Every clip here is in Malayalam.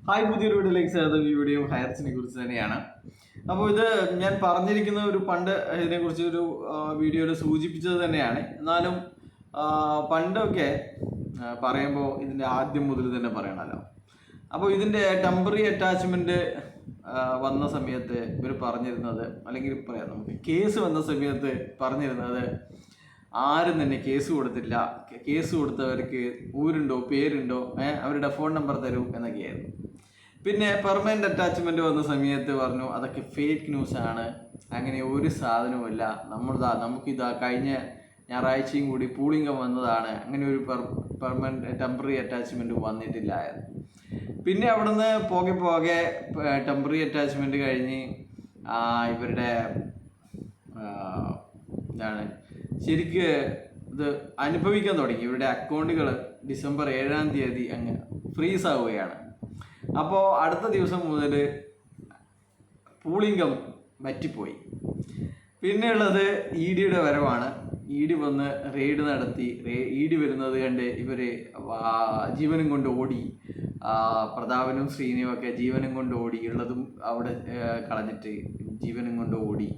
ഹായ്, പുതിയൊരു വീഡിയോയിലേക്ക് സ്വാഗതം. ഈ വീഡിയോ ഹയർസിനെ കുറിച്ച് തന്നെയാണ്. അപ്പോൾ ഇത് ഞാൻ പറഞ്ഞിരിക്കുന്ന ഒരു പണ്ട് ഇതിനെക്കുറിച്ച് ഒരു വീഡിയോയിൽ സൂചിപ്പിച്ചത് തന്നെയാണ്. എന്നാലും പണ്ടൊക്കെ പറയുമ്പോൾ ഇതിൻ്റെ ആദ്യം മുതൽ തന്നെ പറയണമല്ലോ. അപ്പോൾ ഇതിൻ്റെ ടെമ്പററി അറ്റാച്ച്മെൻറ്റ് വന്ന സമയത്ത് ഇവർ പറഞ്ഞിരുന്നത്, അല്ലെങ്കിൽ പറയാം നമുക്ക് കേസ് വന്ന സമയത്ത് പറഞ്ഞിരുന്നത്, ആരും തന്നെ കേസ് കൊടുത്തില്ല, കേസ് കൊടുത്തവർക്ക് ഊരുണ്ടോ പേരുണ്ടോ, അവരുടെ ഫോൺ നമ്പർ തരൂ എന്നൊക്കെയായിരുന്നു. പിന്നെ പെർമനന്റ് അറ്റാച്ച്മെന്റ് വന്ന സമയത്ത് പറഞ്ഞു അതൊക്കെ ഫേക്ക് ന്യൂസ് ആണ്, അങ്ങനെ ഒരു സാധനവുമില്ല, നമുക്കിതാ കഴിഞ്ഞ ഞായറാഴ്ചയും കൂടി പൂളിംഗം വന്നതാണ്, അങ്ങനെ ഒരു പെർമനന്റ് ടെമ്പററി അറ്റാച്ച്മെന്റ് വന്നിട്ടില്ലായിരുന്നു. പിന്നെ അവിടുന്ന് പോകെ ടെമ്പററി അറ്റാച്ച്മെന്റ് കഴിഞ്ഞ് ഇവരുടെ എന്താണ് ശരിക്ക് ഇത് അനുഭവിക്കാൻ തുടങ്ങി. ഇവരുടെ അക്കൗണ്ടുകൾ ഡിസംബർ 7-ാം തീയതി അങ്ങ് ഫ്രീസ് ആവുകയാണ്. അപ്പോൾ അടുത്ത ദിവസം മുതൽ പൂളിംഗം വറ്റിപ്പോയി. പിന്നെയുള്ളത് EDയുടെ വരവാണ്. ED വന്ന് റെയ്ഡ് നടത്തി. ED വരുന്നത് കണ്ട് ഇവർ ജീവനും കൊണ്ട് ഓടി. പ്രതാപനും ശ്രീനിയും ഒക്കെ ജീവനും കൊണ്ട് ഓടി, ഉള്ളതും അവിടെ കളഞ്ഞിട്ട് ജീവനും കൊണ്ട് ഓടി.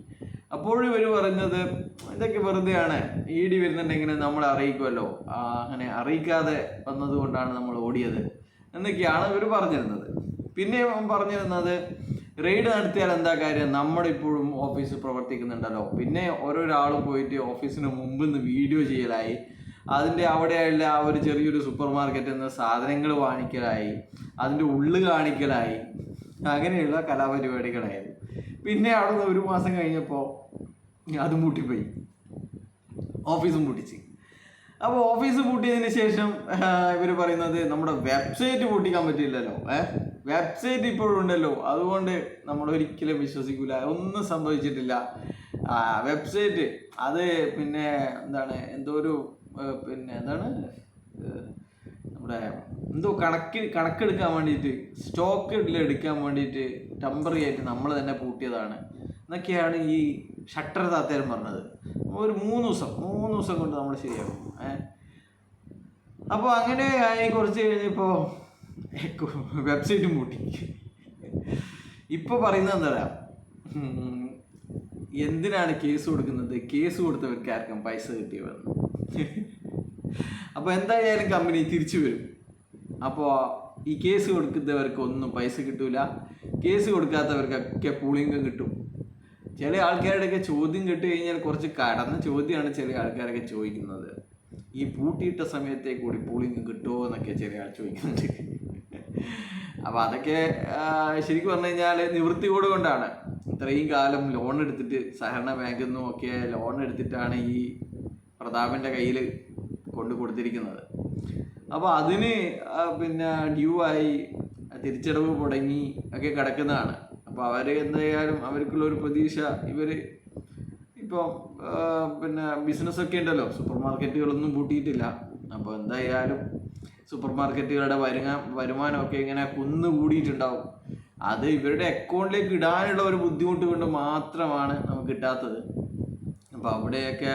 അപ്പോഴും ഇവർ പറഞ്ഞത് ഇതൊക്കെ വെറുതെയാണ്, ED വരുന്നുണ്ടെങ്കിൽ നമ്മളെ അറിയിക്കുമല്ലോ, അങ്ങനെ അറിയിക്കാതെ വന്നതുകൊണ്ടാണ് നമ്മൾ ഓടിയത് എന്നൊക്കെയാണ് ഇവർ പറഞ്ഞിരുന്നത്. പിന്നെ പറഞ്ഞിരുന്നത് റെയ്ഡ് നടത്തിയാൽ എന്താ കാര്യം, നമ്മളിപ്പോഴും ഓഫീസ് പ്രവർത്തിക്കുന്നുണ്ടല്ലോ. പിന്നെ ഓരോരാളും പോയിട്ട് ഓഫീസിന് മുമ്പ് നിന്ന് വീഡിയോ ചെയ്യലായി, അതിൻ്റെ അവിടെയുള്ള ആ ഒരു ചെറിയൊരു സൂപ്പർ മാർക്കറ്റിൽ നിന്ന് സാധനങ്ങൾ വാങ്ങിക്കലായി, അതിൻ്റെ ഉള്ളു കാണിക്കലായി, അങ്ങനെയുള്ള കലാപരിപാടികളായിരുന്നു. പിന്നെ അവിടെ നിന്ന് 1 മാസം കഴിഞ്ഞപ്പോൾ അതും പൂട്ടിപ്പോയി, ഓഫീസും പൂട്ടിച്ച്. അപ്പോൾ ഓഫീസ് പൂട്ടിയതിന് ശേഷം ഇവർ പറയുന്നത് നമ്മുടെ വെബ്സൈറ്റ് പൂട്ടിക്കാൻ പറ്റില്ലല്ലോ, വെബ്സൈറ്റ് ഇപ്പോഴും ഉണ്ടല്ലോ, അതുകൊണ്ട് നമ്മൾ ഒരിക്കലും വിശ്വസിക്കില്ല, ഒന്നും സംഭവിച്ചിട്ടില്ല. വെബ്സൈറ്റ് അത് പിന്നെ എന്താണ് നമ്മുടെ കണക്കെടുക്കാൻ വേണ്ടിയിട്ട്, സ്റ്റോക്ക് എടുക്കാൻ വേണ്ടിയിട്ട് ടെമ്പററി ആയിട്ട് നമ്മൾ തന്നെ പൂട്ടിയതാണ് എന്നൊക്കെയാണ് ഈ ഷട്ടർ താത്തേരും പറഞ്ഞത്. ഒരു 3 ദിവസം കൊണ്ട് നമ്മൾ ശരിയാകും. അപ്പോൾ അങ്ങനെ ആയി. കുറച്ച് കഴിഞ്ഞപ്പോൾ വെബ്സൈറ്റും പൂട്ടി. ഇപ്പോൾ പറയുന്നത് എന്താ, എന്തിനാണ് കേസ് കൊടുക്കുന്നത്, കേസ് കൊടുത്തവർക്ക് ആർക്കും പൈസ കിട്ടിയതെന്ന്. അപ്പോൾ എന്തായാലും കമ്പനി തിരിച്ചു വരും. അപ്പോൾ ഈ കേസ് കൊടുക്കുന്നവർക്ക് ഒന്നും പൈസ കിട്ടൂല, കേസ് കൊടുക്കാത്തവർക്കൊക്കെ പൂളിംഗം കിട്ടും. ചില ആൾക്കാരുടെയൊക്കെ ചോദ്യം കേട്ട് കഴിഞ്ഞാൽ കുറച്ച് കടന്ന ചോദ്യമാണ് ചില ആൾക്കാരൊക്കെ ചോദിക്കുന്നത്. ഈ പൂട്ടിയിട്ട സമയത്തെ കൂടി പൂളിംഗ് കിട്ടുമോ എന്നൊക്കെ ചില ആൾ ചോദിക്കുന്നുണ്ട്. അപ്പോൾ അതൊക്കെ ശരിക്കും പറഞ്ഞു കഴിഞ്ഞാൽ നിവൃത്തിയോട് കൊണ്ടാണ്. ഇത്രയും കാലം ലോൺ എടുത്തിട്ട് സഹകരണ ബാങ്കിൽ നിന്നും ഒക്കെ ലോൺ എടുത്തിട്ടാണ് ഈ പ്രതാപൻ്റെ കയ്യിൽ കൊടുത്തിരിക്കുന്നത്. അപ്പോൾ അതിന് പിന്നെ ഡ്യൂ ആയി, തിരിച്ചടവ് മുടങ്ങി ഒക്കെ കിടക്കുന്നതാണ്. അപ്പോൾ അവർ എന്തായാലും അവർക്കുള്ളൊരു പ്രതീക്ഷ, ഇവർ ഇപ്പോൾ പിന്നെ ബിസിനസ്സൊക്കെ ഉണ്ടല്ലോ, സൂപ്പർ മാർക്കറ്റുകളൊന്നും പൂട്ടിയിട്ടില്ല. അപ്പോൾ എന്തായാലും സൂപ്പർ മാർക്കറ്റുകളുടെ വരുമാനമൊക്കെ ഇങ്ങനെ കുന്നുകൂടിയിട്ടുണ്ടാവും. അത് ഇവരുടെ അക്കൗണ്ടിലേക്ക് ഇടാനുള്ള ഒരു ബുദ്ധിമുട്ട് കൊണ്ട് മാത്രമാണ് നമുക്ക് കിട്ടാത്തത്. അപ്പോൾ അവിടെയൊക്കെ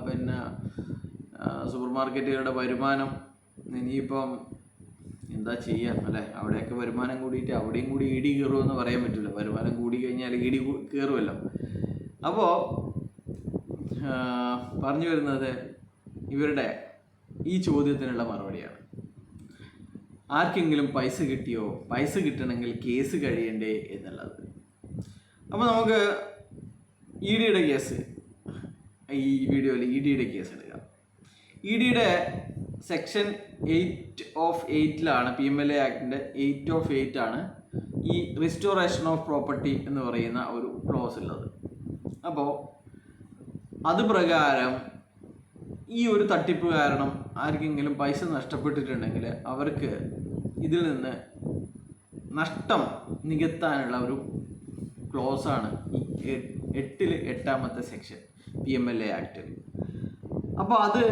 പിന്നെ സൂപ്പർ മാർക്കറ്റുകളുടെ വരുമാനം ഇനിയിപ്പം എന്താ ചെയ്യാം അല്ലേ, അവിടെയൊക്കെ വരുമാനം കൂടിയിട്ട് അവിടെയും കൂടി ED കയറുമെന്ന് പറയാൻ പറ്റില്ല. വരുമാനം കൂടി കഴിഞ്ഞാൽ ED കയറുമല്ലോ. അപ്പോൾ പറഞ്ഞു വരുന്നത് ഇവരുടെ ഈ ചോദ്യത്തിനുള്ള മറുപടിയാണ്. ആർക്കെങ്കിലും പൈസ കിട്ടിയോ, പൈസ കിട്ടണമെങ്കിൽ കേസ് കഴിയണ്ടേ എന്നുള്ളത്. അപ്പോൾ നമുക്ക് EDയുടെ കേസ്, ഈ വീഡിയോയിൽ EDയുടെ കേസ് എടുക്കാം. EDയുടെ സെക്ഷൻ 8/8 PMLA ആക്ടിൻ്റെ 8/8 ഈ റിസ്റ്റോറേഷൻ ഓഫ് പ്രോപ്പർട്ടി എന്ന് പറയുന്ന ഒരു ക്ലോസ് ഉള്ളത്. അപ്പോൾ അത് പ്രകാരം ഈ ഒരു തട്ടിപ്പ് കാരണം ആർക്കെങ്കിലും പൈസ നഷ്ടപ്പെട്ടിട്ടുണ്ടെങ്കിൽ അവർക്ക് ഇതിൽ നിന്ന് നഷ്ടം നികത്താനുള്ള ഒരു ക്ലോസാണ് ഈ 8-ാമത്തെ സെക്ഷൻ PMLA ആക്ടിൽ. അപ്പോൾ അത്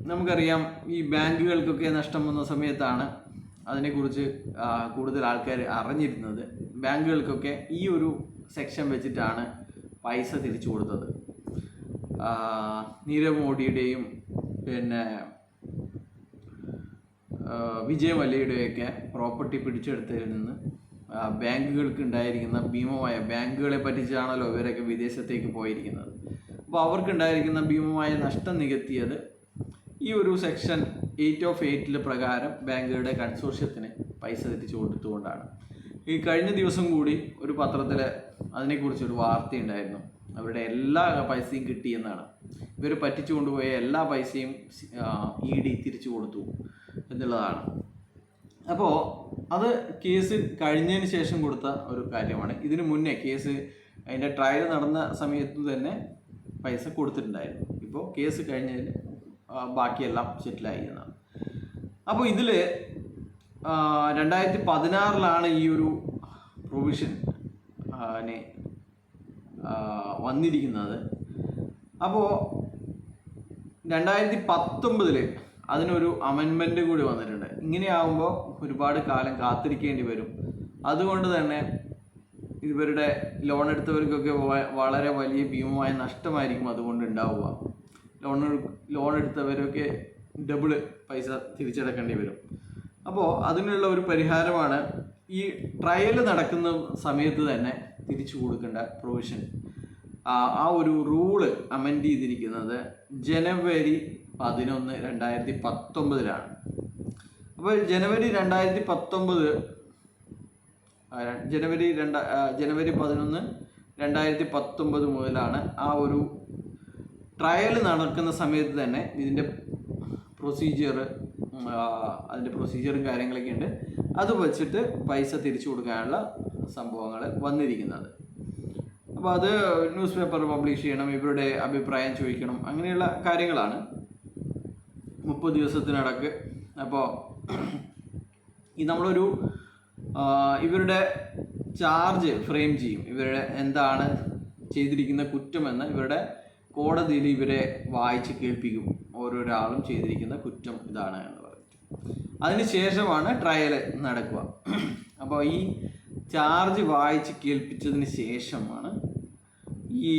നമുക്കറിയാം, ഈ ബാങ്കുകൾക്കൊക്കെ നഷ്ടം വന്ന സമയത്താണ് അതിനെക്കുറിച്ച് കൂടുതൽ ആൾക്കാർ അറിഞ്ഞിരുന്നത്. ബാങ്കുകൾക്കൊക്കെ ഈ ഒരു സെക്ഷൻ വെച്ചിട്ടാണ് പൈസ തിരിച്ചു കൊടുത്തത്. നീരവ് മോഡിയുടെയും പിന്നെ വിജയ് മല്യയുടെയൊക്കെ പ്രോപ്പർട്ടി പിടിച്ചെടുത്തതിൽ നിന്ന് ബാങ്കുകൾക്ക് ഉണ്ടായിരിക്കുന്ന ഭീമമായ, ബാങ്കുകളെ പറ്റിച്ചാണല്ലോ ഇവരൊക്കെ വിദേശത്തേക്ക് പോയിരിക്കുന്നത്. അപ്പോൾ അവർക്കുണ്ടായിരിക്കുന്ന ഭീമമായ നഷ്ടം നികത്തിയത് ഈ ഒരു സെക്ഷൻ 8 പ്രകാരം ബാങ്കുകളുടെ കൺസോർഷ്യത്തിന് പൈസ തിരിച്ചു കൊടുത്തുകൊണ്ടാണ്. ഈ കഴിഞ്ഞ ദിവസം കൂടി ഒരു പത്രത്തിൽ അതിനെക്കുറിച്ചൊരു വാർത്തയുണ്ടായിരുന്നു. അവരുടെ എല്ലാ പൈസയും കിട്ടിയെന്നാണ്. ഇവർ പറ്റിച്ചു കൊണ്ടുപോയ എല്ലാ പൈസയും ED തിരിച്ചു കൊടുത്തു എന്നുള്ളതാണ്. അപ്പോൾ അത് കേസ് കഴിഞ്ഞതിന് ശേഷം കൊടുത്ത ഒരു കാര്യമാണ്. ഇതിനു മുന്നേ കേസ് അതിൻ്റെ ട്രയൽ നടന്ന സമയത്ത് തന്നെ പൈസ കൊടുത്തിട്ടുണ്ടായിരുന്നു. ഇപ്പോൾ കേസ് കഴിഞ്ഞതിന് ബാക്കിയെല്ലാം സെറ്റിലായി എന്നാണ്. അപ്പോൾ ഇതിൽ 2016 ഈ ഒരു പ്രൊവിഷൻ വന്നിരിക്കുന്നത്. അപ്പോൾ 2019 അതിനൊരു അമെൻമെൻറ്റ് കൂടി വന്നിട്ടുണ്ട്. ഇങ്ങനെയാകുമ്പോൾ ഒരുപാട് കാലം കാത്തിരിക്കേണ്ടി വരും. അതുകൊണ്ട് തന്നെ ഇവരുടെ ലോൺ എടുത്തവർക്കൊക്കെ വളരെ വലിയ ഭീമമായ നഷ്ടമായിരിക്കും അതുകൊണ്ട് ഉണ്ടാവുക. ലോൺ എടുത്തവരൊക്കെ ഡബിള് പൈസ തിരിച്ചടക്കേണ്ടി വരും. അപ്പോൾ അതിനുള്ള ഒരു പരിഹാരമാണ് ഈ ട്രയൽ നടക്കുന്ന സമയത്ത് തന്നെ തിരിച്ചു കൊടുക്കേണ്ട പ്രൊവിഷൻ. ആ ഒരു റൂള് അമെൻഡ് ചെയ്തിരിക്കുന്നത് ജനുവരി 11, 2019 അപ്പോൾ ജനുവരി 11, 2019 മുതലാണ് ആ ഒരു ട്രയൽ നടക്കുന്ന സമയത്ത് തന്നെ ഇതിൻ്റെ അതിൻ്റെ പ്രൊസീജിയറും കാര്യങ്ങളൊക്കെ ഉണ്ട്. അത് വെച്ചിട്ട് പൈസ തിരിച്ചു കൊടുക്കാനുള്ള സംഭവങ്ങൾ വന്നിരിക്കുന്നത്. അപ്പോൾ അത് ന്യൂസ് പേപ്പർ പബ്ലിഷ് ചെയ്യണം, ഇവരുടെ അഭിപ്രായം ചോദിക്കണം, അങ്ങനെയുള്ള കാര്യങ്ങളാണ് 30 ദിവസത്തിനടക്ക്. അപ്പോൾ ഈ നമ്മളൊരു ഇവരുടെ ചാർജ് ഫ്രെയിം ചെയ്യും. ഇവരുടെ എന്താണ് ചെയ്തിരിക്കുന്ന കുറ്റമെന്ന് ഇവരുടെ കോടതിയിൽ ഇവരെ വായിച്ച് കേൾപ്പിക്കും. ഓരോരാളും ചെയ്തിരിക്കുന്ന കുറ്റം ഇതാണ് എന്ന് പറഞ്ഞിട്ട്. അതിനുശേഷമാണ് ട്രയൽ നടക്കുക. അപ്പോൾ ഈ ചാർജ് വായിച്ച് കേൾപ്പിച്ചതിന് ശേഷമാണ് ഈ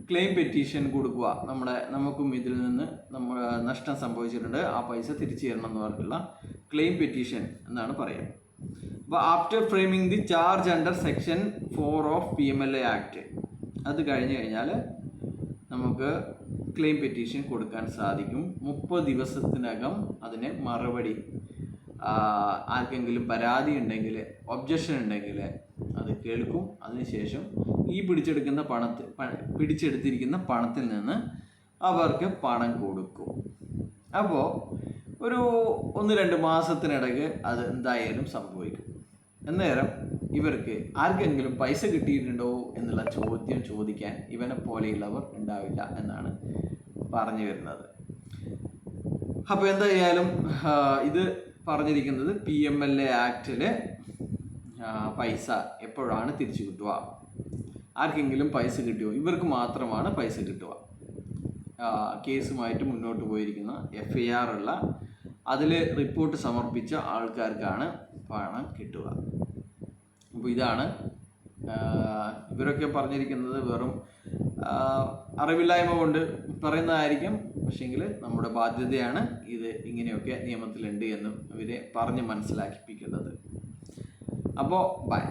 ക്ലെയിം പെറ്റീഷൻ കൊടുക്കുക. നമുക്കും ഇതിൽ നിന്ന് നഷ്ടം സംഭവിച്ചിട്ടുണ്ട്, ആ പൈസ തിരിച്ചു തരണം എന്ന് പറഞ്ഞിട്ടുള്ള ക്ലെയിം പെറ്റീഷൻ എന്നാണ് പറയുക. അപ്പോൾ after framing the charge under section 4 of PMLA act, അത് കഴിഞ്ഞ് കഴിഞ്ഞാൽ നമുക്ക് ക്ലെയിം പെറ്റീഷൻ കൊടുക്കാൻ സാധിക്കും. 30 ദിവസത്തിനകം അതിന് മറുപടി, ആർക്കെങ്കിലും പരാതി ഉണ്ടെങ്കിൽ, ഒബ്ജക്ഷൻ ഉണ്ടെങ്കിൽ അത് കേൾക്കും. അതിനുശേഷം ഈ പിടിച്ചെടുത്തിരിക്കുന്ന പണത്തിൽ നിന്ന് അവർക്ക് പണം കൊടുക്കും. അപ്പോൾ ഒരു 1-2 മാസത്തിനിടയ്ക്ക് അത് എന്തായാലും സംഭവിക്കും. അന്നേരം ഇവർക്ക് ആർക്കെങ്കിലും പൈസ കിട്ടിയിട്ടുണ്ടോ എന്നുള്ള ചോദ്യം ചോദിക്കാൻ ഇവനെ പോലെയുള്ളവർ ഉണ്ടാവില്ല എന്നാണ് പറഞ്ഞു വരുന്നത്. അപ്പോൾ എന്തായാലും ഇത് പറഞ്ഞിരിക്കുന്നത് PMLA ആക്ടിൽ പൈസ എപ്പോഴാണ് തിരിച്ചു കിട്ടുക, ആർക്കെങ്കിലും പൈസ കിട്ടിയോ, ഇവർക്ക് മാത്രമാണ് പൈസ കിട്ടുക. കേസുമായിട്ട് മുന്നോട്ട് പോയിരിക്കുന്ന FIR ഉള്ള അതിൽ റിപ്പോർട്ട് സമർപ്പിച്ച ആൾക്കാർക്കാണ് പണം കിട്ടുക. അപ്പോൾ ഇതാണ് ഇവരൊക്കെ പറഞ്ഞിരിക്കുന്നത്. വെറും അറിവില്ലായ്മ കൊണ്ട് പറയുന്നതായിരിക്കും, പക്ഷേങ്കിൽ നമ്മുടെ ബാധ്യതയാണ് ഇത് ഇങ്ങനെയൊക്കെ നിയമത്തിലുണ്ട് എന്നും ഇവരെ പറഞ്ഞ് മനസ്സിലാക്കിപ്പിക്കുന്നത്. അപ്പോൾ ബൈ.